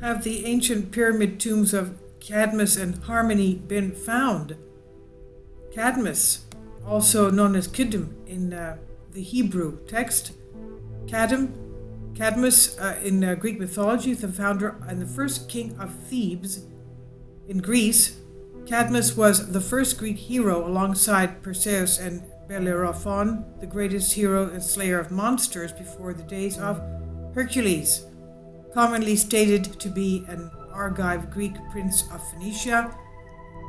have the ancient pyramid tombs of Cadmus and Harmony been found. Cadmus, also known as Kidum in the Hebrew text, Cadmus in Greek mythology, the founder and the first king of Thebes in Greece. Cadmus was the first Greek hero alongside Perseus and Bellerophon, the greatest hero and slayer of monsters before the days of Hercules, commonly stated to be an Argive Greek prince of Phoenicia,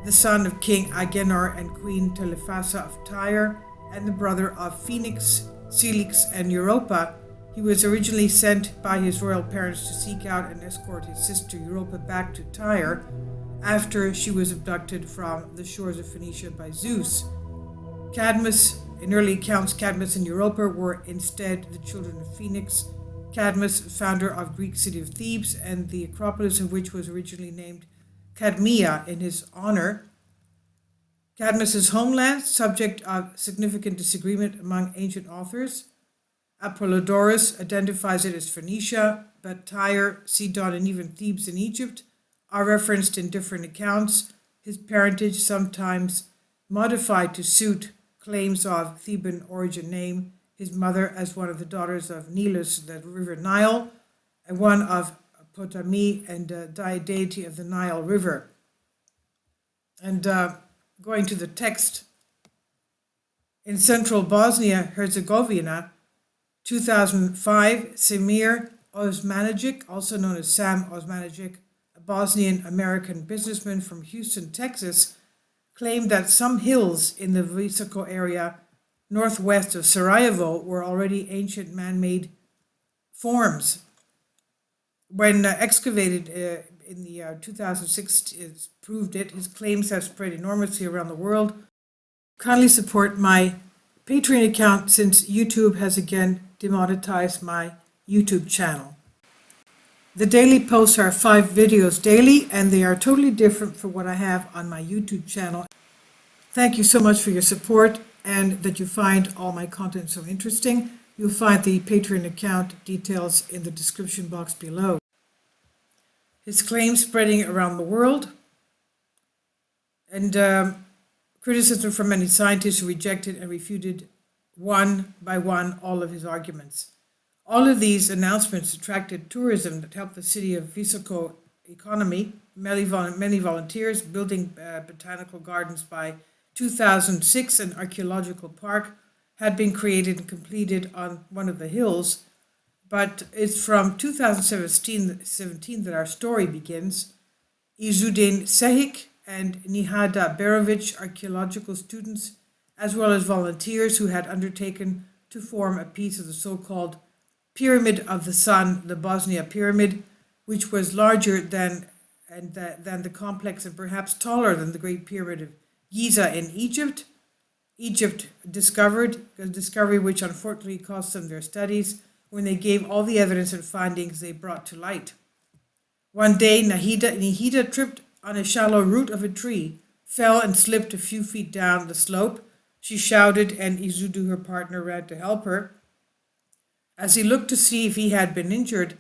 the son of King Agenor and Queen Telephassa of Tyre, and the brother of Phoenix, Celix, and Europa. He was originally sent by his royal parents to seek out and escort his sister Europa back to Tyre after she was abducted from the shores of Phoenicia by Zeus. Cadmus, in early accounts, Cadmus and Europa were instead the children of Phoenix. Cadmus, founder of Greek city of Thebes, and the Acropolis of which was originally named Cadmea in his honor. Cadmus's homeland, subject of significant disagreement among ancient authors. Apollodorus identifies it as Phoenicia, but Tyre, Sidon, and even Thebes in Egypt are referenced in different accounts, his parentage sometimes modified to suit claims of Theban origin name, his mother as one of the daughters of Nilus, the river Nile, and one of Potami and deity of the Nile River. And going to the text, in central Bosnia Herzegovina, 2005, Semir Osmanagic, also known as Sam Osmanagic, a Bosnian American businessman from Houston, Texas, claimed that some hills in the Visoko area northwest of Sarajevo were already ancient man-made forms. When excavated in the 2006, it proved it. His claims have spread enormously around the world. Kindly support my Patreon account since YouTube has again demonetized my YouTube channel. The daily posts are 5 videos daily, and they are totally different from what I have on my YouTube channel. Thank you so much for your support and that you find all my content so interesting. You'll find the Patreon account details in the description box below. His claims spreading around the world, and criticism from many scientists who rejected and refuted one by one all of his arguments. All of these announcements attracted tourism that helped the city of Visoko economy, many volunteers building botanical gardens. By 2006, an archaeological park had been created and completed on one of the hills, but it's from 2017 that our story begins. Izudin Sehik and Nihada Berovic, archaeological students, as well as volunteers who had undertaken to form a piece of the so-called Pyramid of the Sun, the Bosnia Pyramid, which was larger than the complex and perhaps taller than the Great Pyramid of Giza in Egypt. Egypt a discovery which unfortunately cost them their studies when they gave all the evidence and findings they brought to light. One day, Nihida tripped on a shallow root of a tree, fell and slipped a few feet down the slope. She shouted, and Izudu, her partner, ran to help her. As he looked to see if he had been injured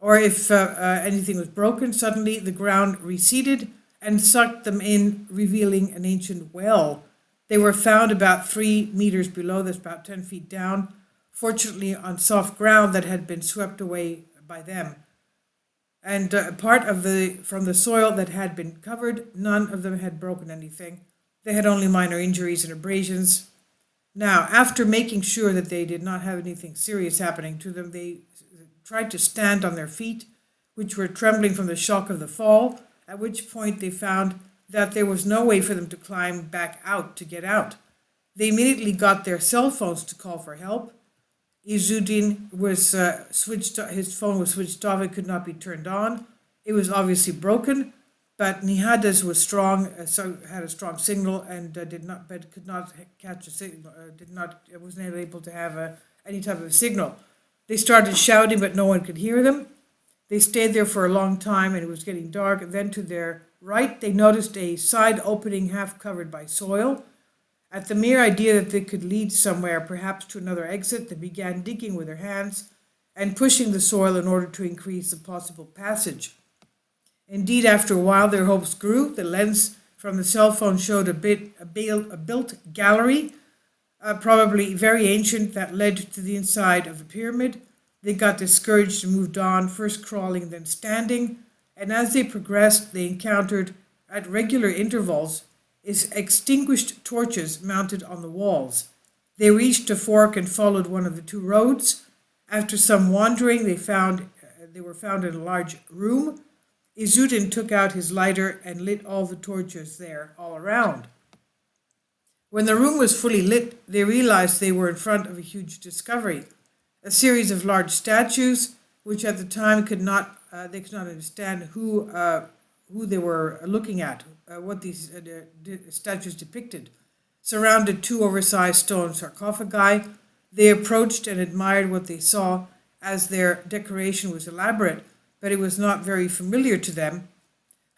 or if anything was broken, suddenly the ground receded and sucked them in, revealing an ancient well. They were found about 3 meters below, that's about 10 feet down, fortunately on soft ground that had been swept away by them. And from the soil that had been covered, none of them had broken anything. They had only minor injuries and abrasions. Now, after making sure that they did not have anything serious happening to them, they tried to stand on their feet, which were trembling from the shock of the fall, at which point they found that there was no way for them to climb back out to get out. They immediately got their cell phones to call for help. Izudin was his phone was switched off and could not be turned on. It was obviously broken, but Nihada's was strong, had a strong signal, and could not catch a signal. Wasn't able to have any type of signal. They started shouting, but no one could hear them. They stayed there for a long time, and it was getting dark. And then to their right, they noticed a side opening half covered by soil. At the mere idea that they could lead somewhere, perhaps to another exit, they began digging with their hands, and pushing the soil in order to increase the possible passage. Indeed, after a while, their hopes grew. The lens from the cell phone showed a built gallery, probably very ancient, that led to the inside of the pyramid. They got discouraged and moved on, first crawling, then standing. And as they progressed, they encountered, at regular intervals, extinguished torches mounted on the walls. They reached a fork and followed one of the two roads. After some wandering, they were found in a large room. Izudin took out his lighter and lit all the torches there all around. When the room was fully lit, they realized they were in front of a huge discovery. A series of large statues, which at the time they could not understand who they were looking at, what these statues depicted, surrounded two oversized stone sarcophagi. They approached and admired what they saw, as their decoration was elaborate, but it was not very familiar to them.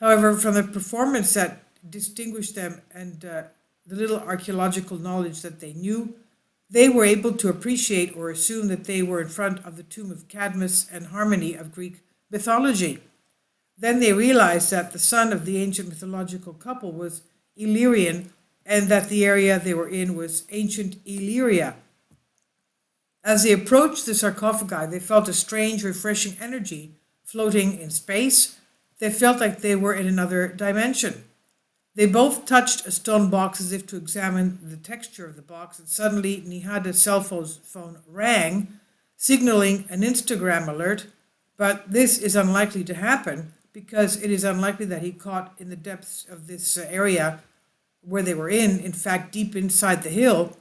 However, from the performance that distinguished them and the little archaeological knowledge that they knew, they were able to appreciate or assume that they were in front of the tomb of Cadmus and Harmony of Greek mythology. Then they realized that the son of the ancient mythological couple was Illyrian, and that the area they were in was ancient Illyria. As they approached the sarcophagi, they felt a strange, refreshing energy floating in space. They felt like they were in another dimension. They both touched a stone box as if to examine the texture of the box, and suddenly Nihada's cell phone rang, signaling an Instagram alert. But this is unlikely to happen, because it is unlikely that he caught in the depths of this area where they were in fact, deep inside the hill.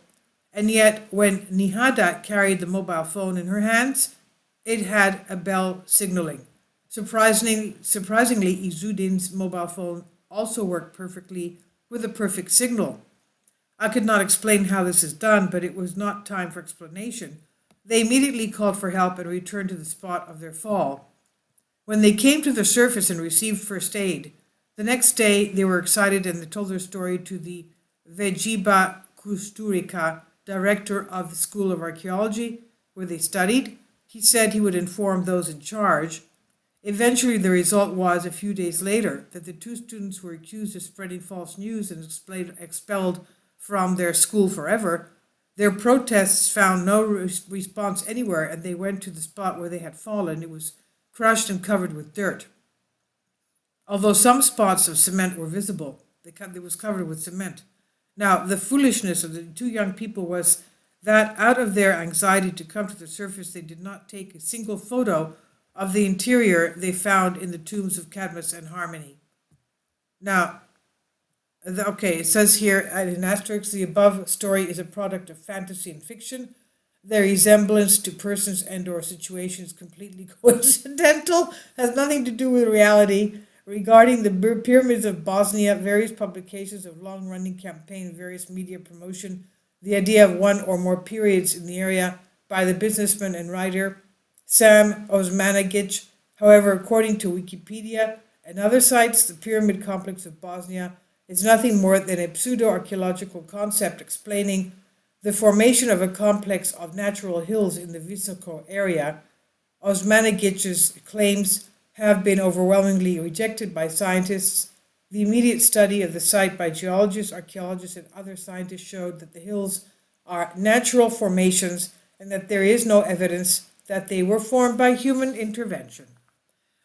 And yet, when Nihada carried the mobile phone in her hands, it had a bell signaling. Surprisingly, Izudin's mobile phone also worked perfectly with a perfect signal. I could not explain how this is done, but it was not time for explanation. They immediately called for help and returned to the spot of their fall. When they came to the surface and received first aid, the next day they were excited and they told their story to the Vejiba Kusturica, director of the School of Archaeology, where they studied. He said he would inform those in charge. Eventually, the result was, a few days later, that the two students were accused of spreading false news and expelled from their school forever. Their protests found no response anywhere, and they went to the spot where they had fallen. It was crushed and covered with dirt. Although some spots of cement were visible, it was covered with cement. Now, the foolishness of the two young people was that out of their anxiety to come to the surface, they did not take a single photo of the interior they found in the tombs of Cadmus and Harmony. Now, it says here in asterisk, the above story is a product of fantasy and fiction. Their resemblance to persons and or situations completely coincidental, has nothing to do with reality. Regarding the pyramids of Bosnia, various publications of long-running campaign, various media promotion, the idea of one or more periods in the area by the businessman and writer Sam Osmanagic. However, according to Wikipedia and other sites, the pyramid complex of Bosnia is nothing more than a pseudo-archaeological concept explaining the formation of a complex of natural hills in the Visoko area. Osmanagic's claims have been overwhelmingly rejected by scientists. The immediate study of the site by geologists, archaeologists, and other scientists showed that the hills are natural formations and that there is no evidence that they were formed by human intervention.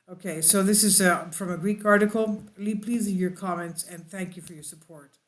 Okay, so this is from a Greek article. Please leave your comments and thank you for your support.